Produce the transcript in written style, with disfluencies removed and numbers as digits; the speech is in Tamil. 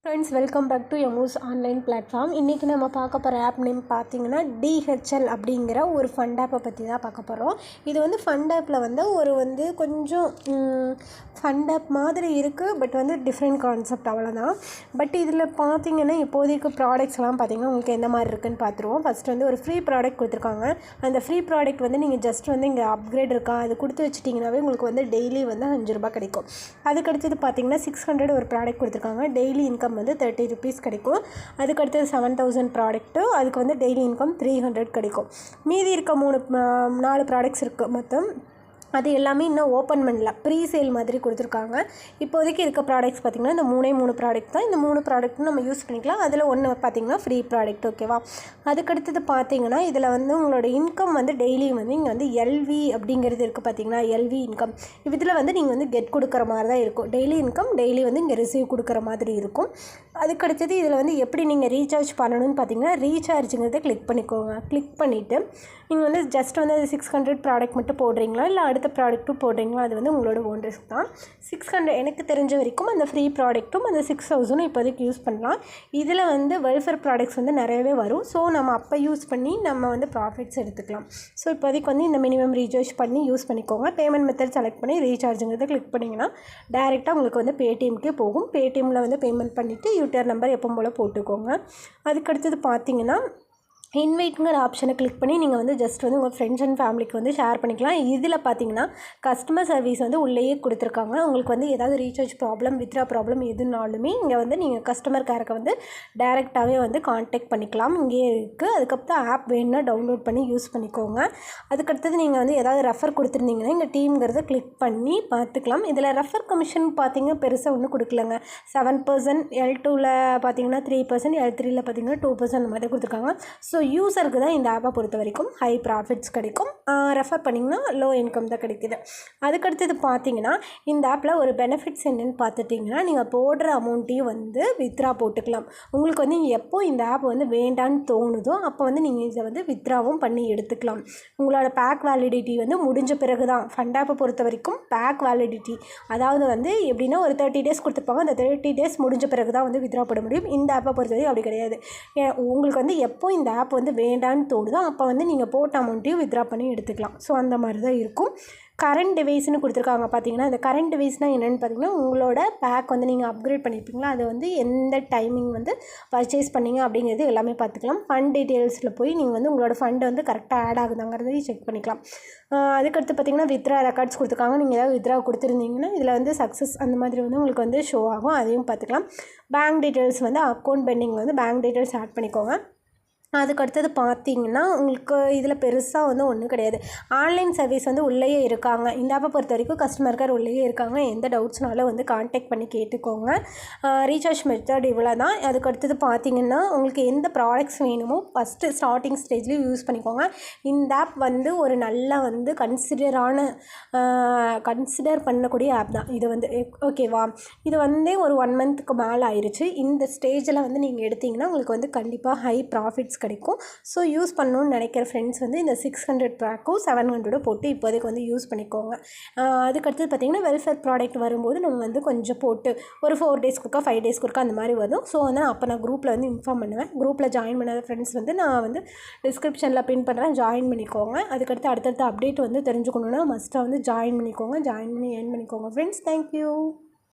Friends, welcome back to Emus online platform. இன்றைக்கி நம்ம பார்க்க போகிற ஆப் நேம் பார்த்திங்கன்னா டிஹெச்எல் அப்படிங்கிற ஒரு ஃபண்ட் ஆப்பை பற்றி தான் பார்க்க போகிறோம். இது வந்து ஃபண்ட் ஆப்பில் வந்து கொஞ்சம் ஃபண்ட் ஆப் மாதிரி இருக்குது, பட் வந்து டிஃப்ரெண்ட் கான்செப்ட் அவ்வளோதான். பட் இதில் பார்த்திங்கன்னா இப்போதைக்கு ப்ராடக்ட்ஸ்லாம் பார்த்திங்கன்னா உங்களுக்கு எந்த மாதிரி இருக்குதுன்னு பார்த்துருவோம். ஃபஸ்ட்டு வந்து ஒரு ஃப்ரீ ப்ராடக்ட் கொடுத்துருக்காங்க. அந்த ஃப்ரீ ப்ராடக்ட் வந்து நீங்கள் ஜஸ்ட் வந்து இங்கே அப்கிரேட் இருக்கா அது கொடுத்து வச்சிட்டிங்கனாவே உங்களுக்கு வந்து டெய்லி வந்து 5 ரூபாய் கிடைக்கும். அதுக்கடுத்தது பார்த்திங்கன்னா 600 ஒரு ப்ராடக்ட் கொடுத்துருக்காங்க. டெய்லி இன்கம் வந்து 30 rupees கிடைக்கும். அதுக்கடுத்தது 7000 ப்ராடக்ட்டு, அதுக்கு வந்து டெய்லி இன்கம் 300 கிடைக்கும். மீதி இருக்க 4 ப்ராடக்ட்ஸ் இருக்குது மொத்தம். அது எல்லாமே இன்னும் ஓப்பன் பண்ணல, ப்ரீ சேல் மாதிரி கொடுத்துருக்காங்க. இப்போதைக்கு இருக்க ப்ராடக்ட்ஸ் பார்த்திங்கன்னா இந்த 3 ப்ராடக்ட் தான். இந்த 3 ப்ராடக்ட்டும் நம்ம யூஸ் பண்ணிக்கலாம். அதில் ஒன்று பார்த்திங்கன்னா ஃப்ரீ ப்ராடக்ட், ஓகேவா. அதுக்கடுத்தது பார்த்திங்கன்னா இதில் வந்து உங்களோட இன்கம் வந்து டெய்லி வந்து இங்கே வந்து எல்வி அப்படிங்கிறது இருக்குது பார்த்திங்கன்னா, எல்வி இன்கம். இதில் வந்து நீங்கள் வந்து கெட் கொடுக்குற மாதிரி தான் இருக்கும். டெய்லி இன்கம் டெய்லி வந்து இங்கே ரிசீவ் கொடுக்குற மாதிரி இருக்கும். அதுக்கடுத்தது இதில் வந்து எப்படி நீங்கள் ரீசார்ஜ் பண்ணணும்னு பார்த்திங்கன்னா ரீசார்ஜுங்கிறத கிளிக் பண்ணிக்கோங்க. கிளிக் பண்ணிவிட்டு நீங்கள் வந்து ஜஸ்ட் வந்து அது 600 ப்ராடக்ட் மட்டும் போடுறீங்களா இல்லை அடுத்த ப்ராடக்ட்டும் போடுறீங்களா, அது வந்து உங்களோட ஓன் ரிஸ்க் தான். 600 எனக்கு தெரிஞ்ச வரைக்கும் அந்த ஃப்ரீ ப்ராடக்ட்டும் அந்த 6000 இப்போதைக்கு யூஸ் பண்ணலாம். இதில் வந்து வெல்ஃபேர் ப்ராடக்ட்ஸ் வந்து நிறையவே வரும். ஸோ நம்ம அப்போ யூஸ் பண்ணி நம்ம வந்து ப்ராஃபிட்ஸ் எடுத்துக்கலாம். ஸோ இப்போதைக்கு வந்து இந்த மினிமம் ரீசார்ஜ் பண்ணி யூஸ் பண்ணிக்கோங்க. பேமெண்ட் மெத்தட் செலக்ட் பண்ணி ரீசார்ஜுங்கிறத கிளிக் பண்ணிங்கன்னா டேரெக்டாக உங்களுக்கு வந்து பேடிஎம்க்கே போகும். பேடிஎம்மில் வந்து பேமெண்ட் பண்ணிவிட்டு யூடிஆர் நம்பர் எப்போ போல் போட்டுக்கோங்க. அதுக்கடுத்தது பார்த்திங்கன்னா இன்வைட்டுங்கிற ஆப்ஷனை கிளிக் பண்ணி நீங்கள் வந்து ஜஸ்ட் வந்து உங்கள் ஃப்ரெண்ட்ஸ் அண்ட் ஃபேமிலிக்கு வந்து ஷேர் பண்ணிக்கலாம். இதில் பார்த்தீங்கன்னா கஸ்டமர் சர்வீஸ் வந்து உள்ளேயே கொடுத்துருக்காங்க. உங்களுக்கு வந்து ஏதாவது ரீசார்ஜ் ப்ராப்ளம், வித்ரா ப்ராப்ளம் எதுனாலுமே இங்கே வந்து நீங்கள் கஸ்டமர் கேருக்கு வந்து டைரெக்டாகவே வந்து கான்டாக்ட் பண்ணிக்கலாம். இங்கேயே இருக்குது. அதுக்கப்புறம் ஆப் வேணுன்னா டவுன்லோட் பண்ணி யூஸ் பண்ணிக்கோங்க. அதுக்கடுத்தது நீங்கள் வந்து ஏதாவது ரெஃபர் கொடுத்துருந்தீங்கன்னா இங்கே டீம்ங்கிறத கிளிக் பண்ணி பார்த்துக்கலாம். இதில் ரெஃபர் கமிஷன் பார்த்திங்கன்னா பெருசாக ஒன்றும் கொடுக்கலங்க. 7%, L2ல் பார்த்தீங்கன்னா 3%, L3ல் பார்த்தீங்கன்னா 2% அந்த மாதிரி கொடுத்துருக்காங்க. ஸோ யூஸருக்கு தான் இந்த ஆப்பை பொறுத்த வரைக்கும் ஹை ப்ராஃபிட்ஸ் கிடைக்கும். ரெஃபர் பண்ணிங்கன்னா லோ இன்கம் தான் கிடைக்குது. அதுக்கடுத்தது பார்த்தீங்கன்னா இந்த ஆப்பில் ஒரு பெனிஃபிட்ஸ் என்னென்னு பார்த்துட்டிங்கன்னா நீங்கள் போடுற அமௌண்ட்டையும் வந்து வித்ரா போட்டுக்கலாம். உங்களுக்கு வந்து எப்போ இந்த ஆப் வந்து வேண்டான்னு தோணுதோ அப்போ வந்து நீங்கள் இதை வந்து வித்ராவும் பண்ணி எடுத்துக்கலாம். உங்களோட பேக் வேலிடிட்டி வந்து முடிஞ்ச பிறகு தான். ஃபண்ட் ஆப்பை பொறுத்த வரைக்கும் பேக் வேலிடிட்டி, அதாவது வந்து எப்படின்னா ஒரு 30 days கொடுத்துருப்பாங்க. அந்த 30 days முடிஞ்ச பிறகு தான் வந்து வித்ரா போட முடியும். இந்த ஆப்பை பொறுத்த வரைக்கும் அப்படி கிடையாது. உங்களுக்கு வந்து எப்போ இந்த ஆப் வந்து வேண்டான்னு தோணுதோ அப்போ வந்து நீங்கள் போட்ட அமௌண்ட்டையும் வித்ரா பண்ணி எடுத்துக்கலாம். ஸோ அந்த மாதிரி தான் இருக்கும். கரண்ட் டிவைஸ்னு கொடுத்துருக்காங்க பார்த்தீங்கன்னா, இந்த கரண்ட் டிவைஸ்னால் என்னென்னு பார்த்தீங்கன்னா உங்களோட பேக் வந்து நீங்கள் அப்கிரேட் பண்ணியிருப்பீங்களா, அது வந்து எந்த டைமிங் வந்து பர்ச்சேஸ் பண்ணிங்க அப்படிங்கிறது எல்லாமே பார்த்துக்கலாம். ஃபண்ட் டீட்டெயில்ஸில் போய் நீங்கள் வந்து உங்களோட ஃபண்டு வந்து கரெக்டாக ஆட் ஆகுதாங்கிறதையும் செக் பண்ணிக்கலாம். அதுக்கடுத்து பார்த்திங்கன்னா வித்ரா ரெக்கார்ட்ஸ் கொடுத்துருக்காங்க. நீங்கள் ஏதாவது வித்ரா கொடுத்துருந்தீங்கன்னா இதில் வந்து சக்ஸஸ் அந்த மாதிரி வந்து உங்களுக்கு வந்து ஷோ ஆகும். அதையும் பார்த்துக்கலாம். பேங்க் டீட்டெயில்ஸ் வந்து அக்கௌண்ட் பெண்டிங் வந்து பேங்க் டீட்டெயில்ஸ் ஆட் பண்ணிக்கோங்க. அதுக்கடுத்தது பார்த்திங்கன்னா உங்களுக்கு இதில் பெருசாக வந்து ஒன்றும் கிடையாது. ஆன்லைன் சர்வீஸ் வந்து உள்ளேயே இருக்காங்க. இந்த ஆப்பை பொறுத்த வரைக்கும் கஸ்டமர் கேர் உள்ளேயே இருக்காங்க. எந்த டவுட்ஸ்னாலும் வந்து கான்டாக்ட் பண்ணி கேட்டுக்கோங்க. ரீசார்ஜ் மெத்தட் இவ்வளோ தான். அதுக்கடுத்தது பார்த்திங்கன்னா உங்களுக்கு எந்த ப்ராடக்ட்ஸ் வேணுமோ ஃபஸ்ட்டு ஸ்டார்டிங் ஸ்டேஜ்லேயும் யூஸ் பண்ணிக்கோங்க. இந்த ஆப் வந்து ஒரு நல்ல வந்து கன்சிடர் பண்ணக்கூடிய ஆப் தான் இது வந்து, ஓகேவா. இது வந்து ஒரு 1 monthக்கு மேலே ஆயிடுச்சு. இந்த ஸ்டேஜில் வந்து நீங்கள் எடுத்திங்கன்னா உங்களுக்கு வந்து கண்டிப்பாக ஹை ப்ராஃபிட்ஸ் கிடைக்கும். ஸோ யூஸ் பண்ணணும்னு நினைக்கிற ஃப்ரெண்ட்ஸ் வந்து இந்த 600 பேக்கும் 700 போட்டு இப்போதைக்கு வந்து யூஸ் பண்ணிக்கோங்க. அதுக்கடுத்து பார்த்திங்கன்னா வெல்ஃபேர் ப்ராடக்ட் வரும்போது நம்ம வந்து கொஞ்சம் போட்டு ஒரு 4 days கொடுக்கா 5 days கொடுக்கா அந்த மாதிரி வரும். ஸோ வந்து நான் குரூப்பில் வந்து இன்ஃபார்ம் பண்ணுவேன். குரூப்பில் ஜாயின் பண்ணாத ஃப்ரெண்ட்ஸ் வந்து நான் வந்து டிஸ்கிரிப்ஷனில் பின் பண்ணுறேன், ஜாயின் பண்ணிக்கோங்க. அதுக்கடுத்து அடுத்தடுத்த அப்டேட் வந்து தெரிஞ்சுக்கணுன்னா மஸ்ட்டாக வந்து ஜாயின் பண்ணிக்கோங்க. ஜாயின் பண்ணி ஏர்ன் பண்ணிக்கோங்க ஃப்ரெண்ட்ஸ். தேங்க்யூ.